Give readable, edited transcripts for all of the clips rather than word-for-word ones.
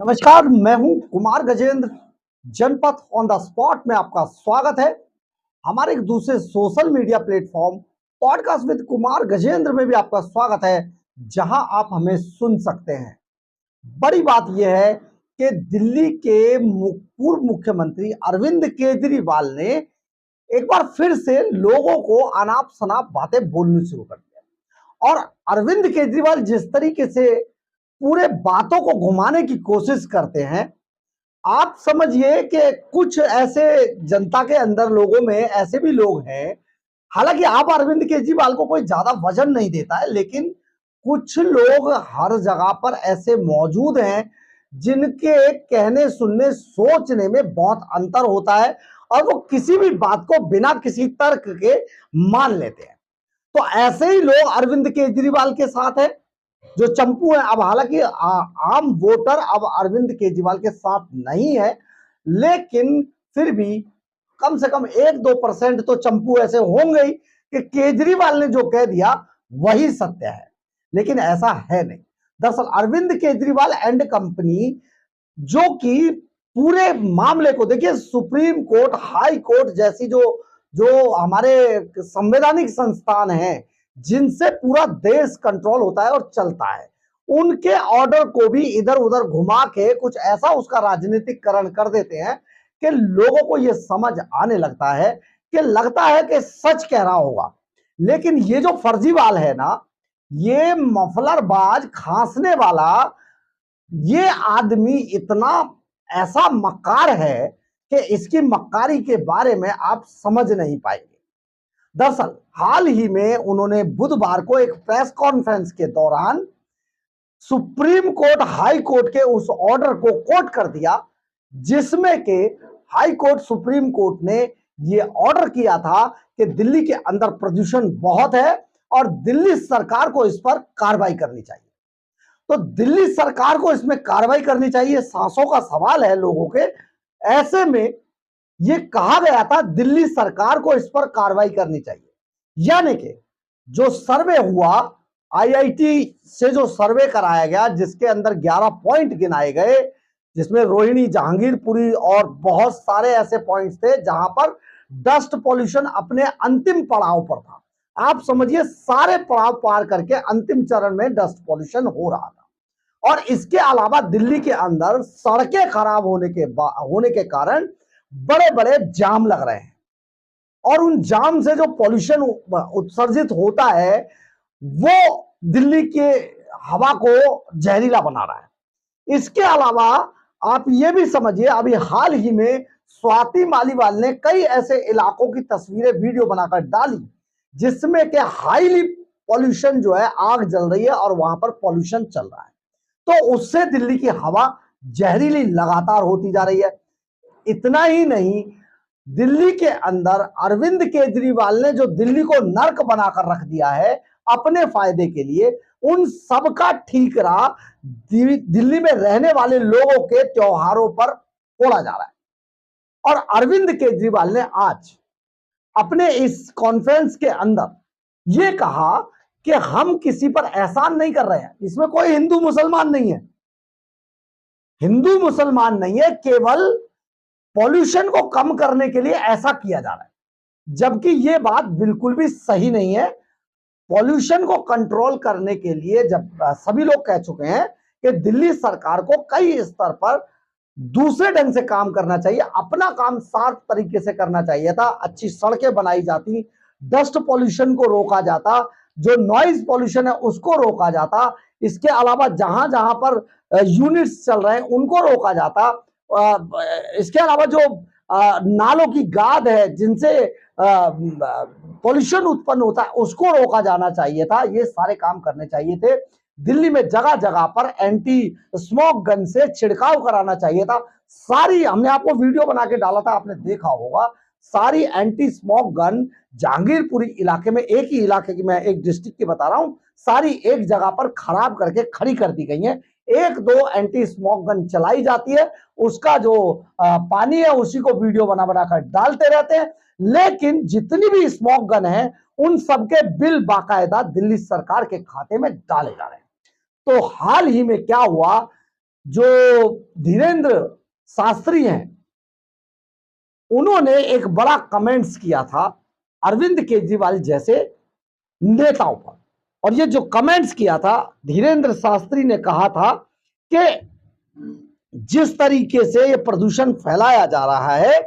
नमस्कार, मैं हूं कुमार गजेंद्र। जनपथ ऑन द स्पॉट में आपका स्वागत है। हमारे एक दूसरे social media platform podcast with Kumar Gajendra में भी आपका स्वागत है, जहां आप हमें सुन सकते हैं। बड़ी बात यह है कि दिल्ली के पूर्व मुख्यमंत्री अरविंद केजरीवाल ने एक बार फिर से लोगों को अनाप शनाप बातें बोलनी शुरू कर दिया। और अरविंद केजरीवाल जिस तरीके से पूरे बातों को घुमाने की कोशिश करते हैं, आप समझिए कि कुछ ऐसे जनता के अंदर लोगों में ऐसे भी लोग हैं। हालांकि आप अरविंद केजरीवाल को कोई ज्यादा वजन नहीं देता है, लेकिन कुछ लोग हर जगह पर ऐसे मौजूद हैं जिनके कहने सुनने सोचने में बहुत अंतर होता है और वो किसी भी बात को बिना किसी तर्क के मान लेते हैं। तो ऐसे ही लोग अरविंद केजरीवाल के साथ है, जो चंपू है। अब हालांकि आम वोटर अब अरविंद केजरीवाल के साथ नहीं है, लेकिन फिर भी कम से कम 1-2% तो चंपू ऐसे होंगे ही कि केजरीवाल ने जो कह दिया वही सत्य है। लेकिन ऐसा है नहीं। दरअसल अरविंद केजरीवाल एंड कंपनी, जो कि पूरे मामले को देखिए, सुप्रीम कोर्ट, हाई कोर्ट जैसी जो जो हमारे संवैधानिक संस्थान हैं, जिनसे पूरा देश कंट्रोल होता है और चलता है, उनके ऑर्डर को भी इधर उधर घुमा के कुछ ऐसा उसका राजनीतिकरण कर देते हैं कि लोगों को यह समझ आने लगता है कि सच कह रहा होगा। लेकिन ये जो फर्जीवाल है ना, ये मफलरबाज, खांसने वाला, ये आदमी इतना ऐसा मक्कार है कि इसकी मक्कारी के बारे में आप समझ नहीं पाएंगे। दरअसल हाल ही में उन्होंने बुधवार को एक प्रेस कॉन्फ्रेंस के दौरान सुप्रीम कोर्ट, हाई कोर्ट के उस ऑर्डर को कोट कर दिया, जिसमें के हाई कोर्ट, सुप्रीम कोर्ट ने यह ऑर्डर किया था कि दिल्ली के अंदर प्रदूषण बहुत है और दिल्ली सरकार को इस पर कार्रवाई करनी चाहिए। तो दिल्ली सरकार को इसमें कार्रवाई करनी चाहिए, सांसों का सवाल है लोगों के। ऐसे में यह कहा गया था दिल्ली सरकार को इस पर कार्रवाई करनी चाहिए। यानी कि जो सर्वे हुआ, आईआईटी से जो सर्वे कराया गया, जिसके अंदर 11 पॉइंट गिनाए गए, जिसमें रोहिणी, जहांगीरपुरी और बहुत सारे ऐसे पॉइंट्स थे जहां पर डस्ट पॉल्यूशन अपने अंतिम पड़ाव पर था। आप समझिए, सारे पड़ाव पार करके अंतिम चरण में डस्ट पॉल्यूशन हो रहा था। और इसके अलावा दिल्ली के अंदर सड़कें खराब होने के कारण बड़े बड़े जाम लग रहे हैं और उन जाम से जो पॉल्यूशन उत्सर्जित होता है वो दिल्ली के हवा को जहरीला बना रहा है। इसके अलावा आप ये भी समझिए, अभी हाल ही में स्वाति मालीवाल ने कई ऐसे इलाकों की तस्वीरें, वीडियो बनाकर डाली जिसमें कि हाईली पॉल्यूशन जो है, आग जल रही है और वहां पर पॉल्यूशन चल रहा है। तो उससे दिल्ली की हवा जहरीली लगातार होती जा रही है। इतना ही नहीं, दिल्ली के अंदर अरविंद केजरीवाल ने जो दिल्ली को नर्क बनाकर रख दिया है अपने फायदे के लिए, उन सबका ठीकरा दिल्ली में रहने वाले लोगों के त्योहारों पर फोड़ा जा रहा है। और अरविंद केजरीवाल ने आज अपने इस कॉन्फ्रेंस के अंदर यह कहा कि हम किसी पर एहसान नहीं कर रहे हैं। इसमें कोई हिंदू मुसलमान नहीं है, हिंदू मुसलमान नहीं है, केवल पॉल्यूशन को कम करने के लिए ऐसा किया जा रहा है, जबकि यह बात बिल्कुल भी सही नहीं है। पॉल्यूशन को कंट्रोल करने के लिए जब सभी लोग कह चुके हैं कि दिल्ली सरकार को कई स्तर पर दूसरे ढंग से काम करना चाहिए, अपना काम साफ तरीके से करना चाहिए था। अच्छी सड़कें बनाई जाती, डस्ट पॉल्यूशन को रोका जाता, जो नॉइज पॉल्यूशन है उसको रोका जाता। इसके अलावा जहां जहां पर यूनिट्स चल रहे हैं उनको रोका जाता। इसके अलावा जो नालों की गाद है जिनसे पॉल्यूशन उत्पन्न होता है उसको रोका जाना चाहिए था। ये सारे काम करने चाहिए थे। दिल्ली में जगह जगह पर एंटी स्मोक गन से छिड़काव कराना चाहिए था। सारी, हमने आपको वीडियो बना के डाला था, आपने देखा होगा, सारी एंटी स्मोक गन जहांगीरपुरी इलाके में, एक ही इलाके की, मैं एक डिस्ट्रिक्ट की बता रहा हूं, सारी एक जगह पर खराब करके खड़ी कर दी गई है। 1-2 एंटी स्मोक गन चलाई जाती है, उसका जो पानी है उसी को वीडियो बना बनाकर डालते रहते हैं। लेकिन जितनी भी स्मोक गन है उन सबके बिल बाकायदा दिल्ली सरकार के खाते में डाले जा रहे हैं। तो हाल ही में क्या हुआ, जो धीरेन्द्र शास्त्री हैं, उन्होंने एक बड़ा कमेंट्स किया था अरविंद केजरीवाल जैसे नेताओं पर। और ये जो कमेंट्स किया था, धीरेन्द्र शास्त्री ने कहा था कि जिस तरीके से ये प्रदूषण फैलाया जा रहा है,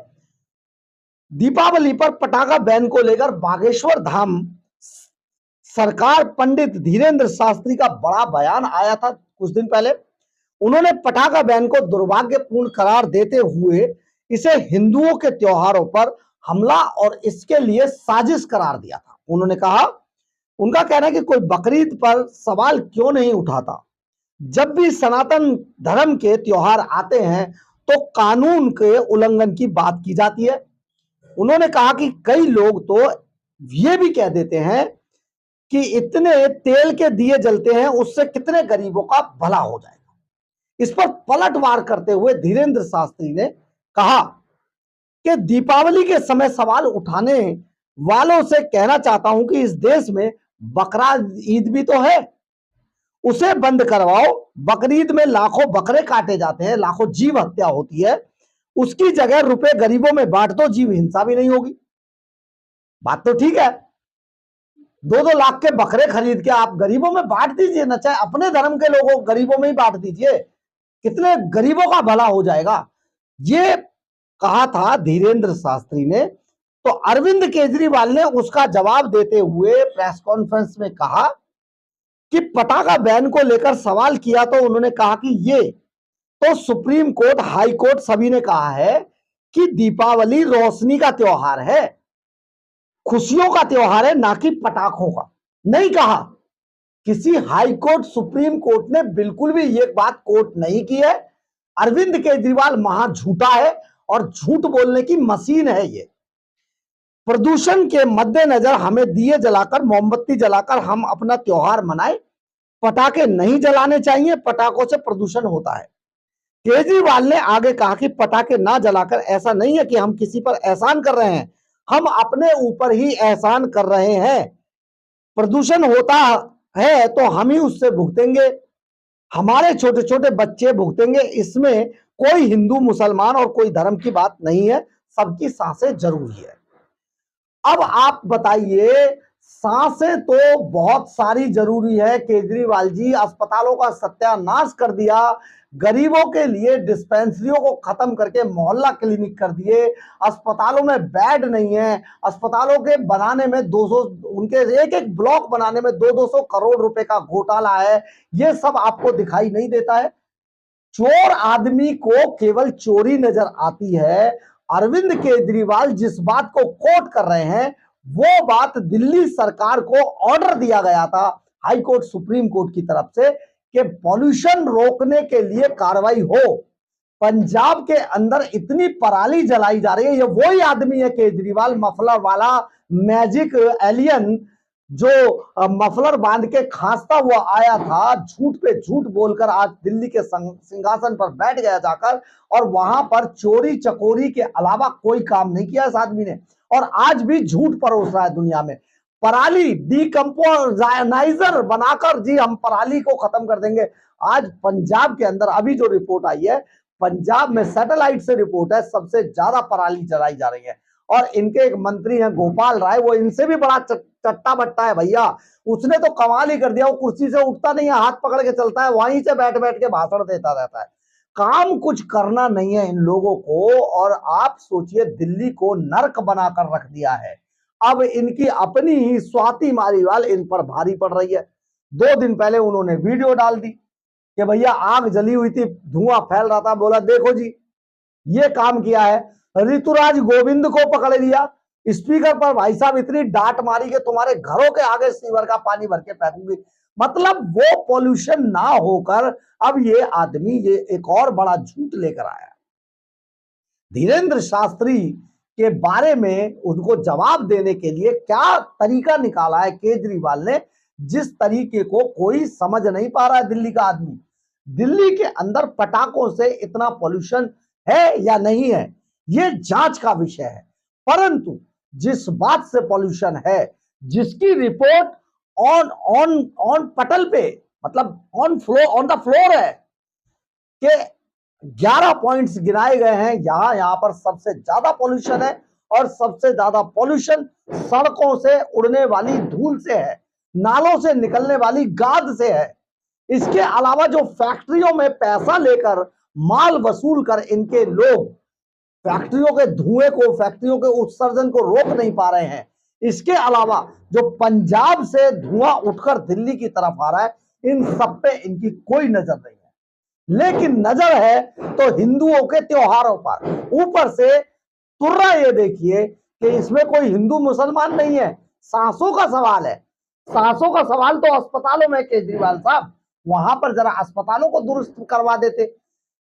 दीपावली पर पटाखा बैन को लेकर बागेश्वर धाम सरकार पंडित धीरेन्द्र शास्त्री का बड़ा बयान आया था कुछ दिन पहले। उन्होंने पटाखा बैन को दुर्भाग्यपूर्ण करार देते हुए इसे हिंदुओं के त्योहारों पर हमला और इसके लिए साजिश करार दिया था। उन्होंने कहा, उनका कहना है कि कोई बकरीद पर सवाल क्यों नहीं उठाता। जब भी सनातन धर्म के त्योहार आते हैं तो कानून के उल्लंघन की बात की जाती है। उन्होंने कहा कि कई लोग तो ये भी कह देते हैं कि इतने तेल के दिए जलते हैं, उससे कितने गरीबों का भला हो जाएगा। इस पर पलटवार करते हुए धीरेन्द्र शास्त्री ने कहा कि दीपावली के समय सवाल उठाने वालों से कहना चाहता हूं कि इस देश में बकरा ईद भी तो है, उसे बंद करवाओ। बकरीद में लाखों बकरे काटे जाते हैं, लाखों जीव हत्या होती है, उसकी जगह रुपए गरीबों में बांट दो, जीव हिंसा भी नहीं होगी। बात तो ठीक है, 2-2 लाख के बकरे खरीद के आप गरीबों में बांट दीजिए ना, चाहे अपने धर्म के लोगों को गरीबों में ही बांट दीजिए, कितने गरीबों का भला हो जाएगा। ये कहा था धीरेन्द्र शास्त्री ने। तो अरविंद केजरीवाल ने उसका जवाब देते हुए प्रेस कॉन्फ्रेंस में कहा कि पटाखा बैन को लेकर सवाल किया तो उन्होंने कहा कि ये तो सुप्रीम कोर्ट, हाई कोर्ट सभी ने कहा है कि दीपावली रोशनी का त्योहार है, खुशियों का त्योहार है, ना कि पटाखों का। नहीं कहा, किसी हाई कोर्ट, सुप्रीम कोर्ट ने बिल्कुल भी ये बात कोर्ट नहीं की है। अरविंद केजरीवाल महा झूठा है और झूठ बोलने की मशीन है ये। प्रदूषण के मद्देनजर हमें दिए जलाकर, मोमबत्ती जलाकर हम अपना त्योहार मनाएं, पटाखे नहीं जलाने चाहिए, पटाखों से प्रदूषण होता है। केजरीवाल ने आगे कहा कि पटाखे ना जलाकर ऐसा नहीं है कि हम किसी पर एहसान कर रहे हैं, हम अपने ऊपर ही एहसान कर रहे हैं। प्रदूषण होता है तो हम ही उससे भुगतेंगे, हमारे छोटे छोटे बच्चे भुगतेंगे। इसमें कोई हिंदू मुसलमान और कोई धर्म की बात नहीं है, सबकी सांसें जरूरी है। अब आप बताइए, सांसें तो बहुत सारी जरूरी है। केजरीवाल जी अस्पतालों का सत्यानाश कर दिया, गरीबों के लिए डिस्पेंसरियों को खत्म करके मोहल्ला क्लिनिक कर दिए, अस्पतालों में बेड नहीं है, अस्पतालों के बनाने में 200, उनके एक एक ब्लॉक बनाने में 200 करोड़ रुपए का घोटाला है। ये सब आपको दिखाई नहीं देता है। चोर आदमी को केवल चोरी नजर आती है। अरविंद केजरीवाल जिस बात को कोट कर रहे हैं, वो बात दिल्ली सरकार को ऑर्डर दिया गया था हाई कोर्ट, सुप्रीम कोर्ट की तरफ से कि पॉल्यूशन रोकने के लिए कार्रवाई हो। पंजाब के अंदर इतनी पराली जलाई जा रही है, ये वही आदमी है केजरीवाल, मफलर वाला मैजिक एलियन, जो मफलर बांध के खांसता हुआ आया था, झूठ पे झूठ बोलकर आज दिल्ली के सिंहासन पर बैठ गया जाकर, और वहां पर चोरी चकोरी के अलावा कोई काम नहीं किया इस आदमी ने, और आज भी झूठ परोस रहा है दुनिया में। पराली डिकम्पोजाइजर बनाकर जी हम पराली को खत्म कर देंगे। आज पंजाब के अंदर अभी जो रिपोर्ट आई है, पंजाब में सैटेलाइट से रिपोर्ट है, सबसे ज्यादा पराली जलाई जा रही है। और इनके एक मंत्री हैं गोपाल राय, वो इनसे भी बड़ा चट्टा बट्टा है भैया। उसने तो कमाल ही कर दिया, वो कुर्सी से उठता नहीं है, हाथ पकड़ के चलता है, वहीं से बैठ बैठ के भाषण देता रहता है। काम कुछ करना नहीं है इन लोगों को। और आप सोचिए, दिल्ली को नर्क बनाकर रख दिया है। अब इनकी अपनी ही स्वाति मालीवाल इन पर भारी पड़ रही है। 2 दिन पहले उन्होंने वीडियो डाल दी कि भैया आग जली हुई थी, धुआं फैल रहा था, बोला देखो जी ये काम किया है। ऋतुराज गोविंद को पकड़ लिया, स्पीकर पर भाई साहब इतनी डांट मारी कि तुम्हारे घरों के आगे सीवर का पानी भर के फेंकूंगी। मतलब वो पॉल्यूशन ना होकर अब ये आदमी ये एक और बड़ा झूठ लेकर आया। धीरेन्द्र शास्त्री के बारे में उनको जवाब देने के लिए क्या तरीका निकाला है केजरीवाल ने, जिस तरीके को कोई समझ नहीं पा रहा है दिल्ली का आदमी। दिल्ली के अंदर पटाखों से इतना पॉल्यूशन है या नहीं है, ये जांच का विषय है। परंतु जिस बात से पॉल्यूशन है, जिसकी रिपोर्ट ऑन ऑन ऑन पटल पे, मतलब ऑन द फ्लोर है, के 11 पॉइंट्स गिनाए गए हैं। यहाँ पर सबसे ज्यादा पॉल्यूशन है और सबसे ज्यादा पॉल्यूशन सड़कों से उड़ने वाली धूल से है, नालों से निकलने वाली गाद से है। इसके अलावा जो फैक्ट्रियों में पैसा लेकर माल वसूल कर इनके लोग फैक्ट्रियों के धुएं को, फैक्ट्रियों के उत्सर्जन को रोक नहीं पा रहे हैं। इसके अलावा जो पंजाब से धुआं उठकर दिल्ली की तरफ आ रहा है, इन सब पे इनकी कोई नजर नहीं है। लेकिन नजर है तो हिंदुओं के त्योहारों पर। ऊपर से तुर्रा ये देखिए कि इसमें कोई हिंदू मुसलमान नहीं है, सांसों का सवाल है। सांसों का सवाल तो अस्पतालों में, केजरीवाल साहब वहां पर जरा अस्पतालों को दुरुस्त करवा देते।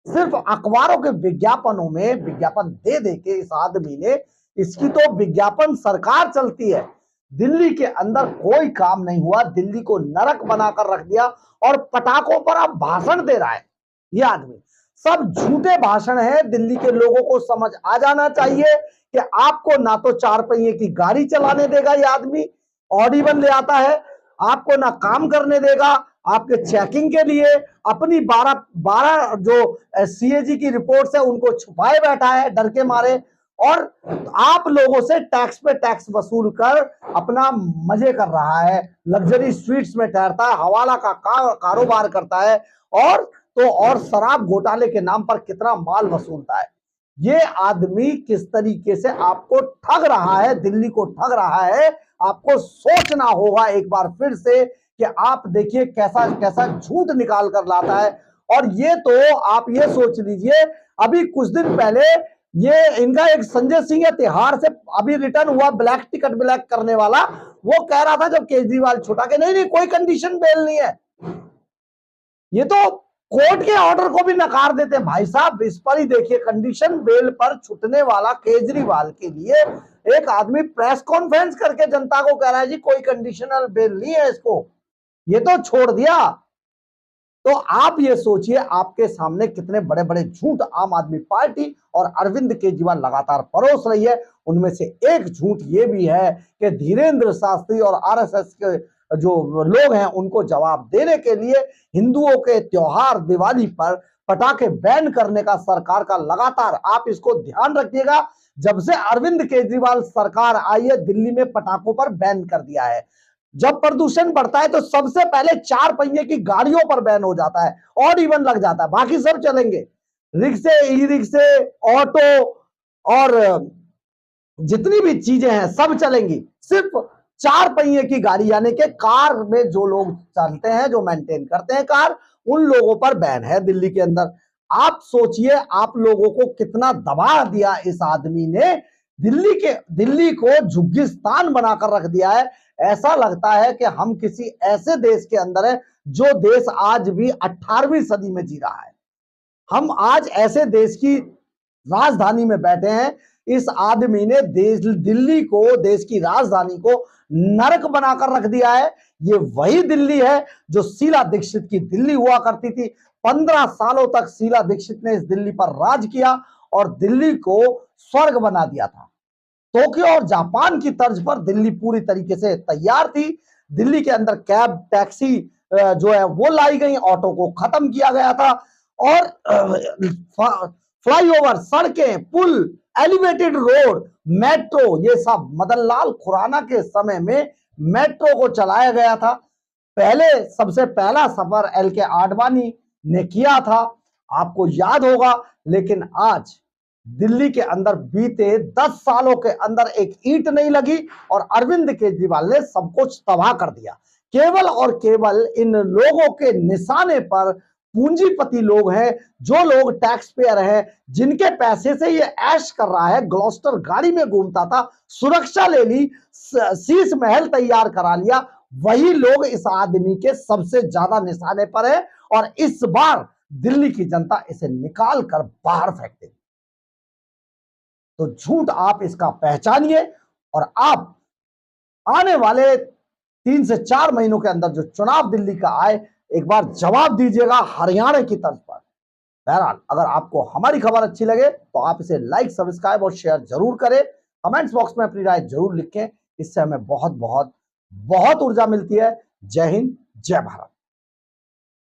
सिर्फ अखबारों के विज्ञापनों में विज्ञापन दे दे के इस आदमी ने, इसकी तो विज्ञापन सरकार चलती है। दिल्ली के अंदर कोई काम नहीं हुआ, दिल्ली को नरक बनाकर रख दिया और पटाखों पर अब भाषण दे रहा है ये आदमी। सब झूठे भाषण है। दिल्ली के लोगों को समझ आ जाना चाहिए कि आपको ना तो 4 पहिए की गाड़ी चलाने देगा ये आदमी, ऑडिबल ले आता है, आपको ना काम करने देगा, आपके चेकिंग के लिए अपनी 12 जो सीएजी की रिपोर्ट्स है उनको छुपाए बैठा है डर के मारे, और आप लोगों से टैक्स पे टैक्स वसूल कर अपना मजे कर रहा है, लग्जरी स्वीट्स में ठहरता है, हवाला का कारोबार करता है, और शराब घोटाले के नाम पर कितना माल वसूलता है। ये आदमी किस तरीके से आपको ठग रहा है, दिल्ली को ठग रहा है, आपको सोचना होगा एक बार फिर से कि आप देखिए कैसा कैसा झूठ निकाल कर लाता है। और ये तो आप ये सोच लीजिए, अभी कुछ दिन पहले ये इनका एक संजय सिंह है, तिहाड़ से अभी रिटर्न हुआ, ब्लैक टिकट ब्लैक करने वाला, वो कह रहा था जब केजरीवाल छुटा के नहीं कोई कंडीशन बेल नहीं है। ये तो कोर्ट के ऑर्डर को भी नकार देते हैं भाई साहब। इस पर ही देखिए, कंडीशन बेल पर छूटने वाला केजरीवाल के लिए एक आदमी प्रेस कॉन्फ्रेंस करके जनता को कह रहा है जी कोई कंडीशनल बेल नहीं है इसको, ये तो छोड़ दिया। तो आप ये सोचिए आपके सामने कितने बड़े बड़े झूठ आम आदमी पार्टी और अरविंद केजरीवाल लगातार परोस रही है। उनमें से एक झूठ ये भी है कि धीरेन्द्र शास्त्री और आरएसएस के जो लोग हैं उनको जवाब देने के लिए हिंदुओं के त्योहार दिवाली पर पटाखे बैन करने का सरकार का लगातार, आप इसको ध्यान रखिएगा, जब से अरविंद केजरीवाल सरकार आई है दिल्ली में पटाखों पर बैन कर दिया है। जब प्रदूषण बढ़ता है तो सबसे पहले 4 पहिए की गाड़ियों पर बैन हो जाता है, ऑड इवन लग जाता है, बाकी सब चलेंगे, रिक्शे, ई रिक्शे, ऑटो और जितनी भी चीजें हैं सब चलेंगी। सिर्फ 4 पहिए की गाड़ी यानी कि कार में जो लोग चलते हैं, जो मेंटेन करते हैं कार, उन लोगों पर बैन है दिल्ली के अंदर। आप सोचिए आप लोगों को कितना दबा दिया इस आदमी ने, दिल्ली को झुग्गिस्तान बनाकर रख दिया है। ऐसा लगता है कि हम किसी ऐसे देश के अंदर है जो देश आज भी 18वीं सदी में जी रहा है। हम आज ऐसे देश की राजधानी में बैठे हैं। इस आदमी ने दिल्ली को, देश की राजधानी को नरक बनाकर रख दिया है। ये वही दिल्ली है जो शीला दीक्षित की दिल्ली हुआ करती थी। 15 सालों तक शीला दीक्षित ने इस दिल्ली पर राज किया और दिल्ली को स्वर्ग बना दिया था। टोक्यो और जापान की तर्ज पर दिल्ली पूरी तरीके से तैयार थी। दिल्ली के अंदर कैब, टैक्सी जो है वो लाई गई, ऑटो को खत्म किया गया था, और फ्लाईओवर, सड़कें, पुल, एलिवेटेड रोड, मेट्रो, ये सब मदन लाल खुराना के समय में मेट्रो को चलाया गया था। पहले सबसे पहला सफर एल.के. आडवाणी ने किया था, आपको याद होगा। लेकिन आज दिल्ली के अंदर बीते 10 सालों के अंदर एक ईंट नहीं लगी और अरविंद केजरीवाल ने सब कुछ तबाह कर दिया। केवल और केवल इन लोगों के निशाने पर पूंजीपति लोग हैं, जो लोग टैक्स पेयर हैं, जिनके पैसे से ये ऐश कर रहा है। ग्लॉस्टर गाड़ी में घूमता था, सुरक्षा ले ली, शीश महल तैयार करा लिया, वही लोग इस आदमी के सबसे ज्यादा निशाने पर है। और इस बार दिल्ली की जनता इसे निकाल कर बाहर फेंक देगी। तो झूठ आप इसका पहचानिए और आप आने वाले 3 से 4 महीनों के अंदर जो चुनाव दिल्ली का आए, एक बार जवाब दीजिएगा हरियाणा की तर्ज पर। बहरहाल अगर आपको हमारी खबर अच्छी लगे तो आप इसे लाइक, सब्सक्राइब और शेयर जरूर करें। कमेंट्स बॉक्स में अपनी राय जरूर लिखें, इससे हमें बहुत बहुत बहुत ऊर्जा मिलती है। जय हिंद, जय भारत।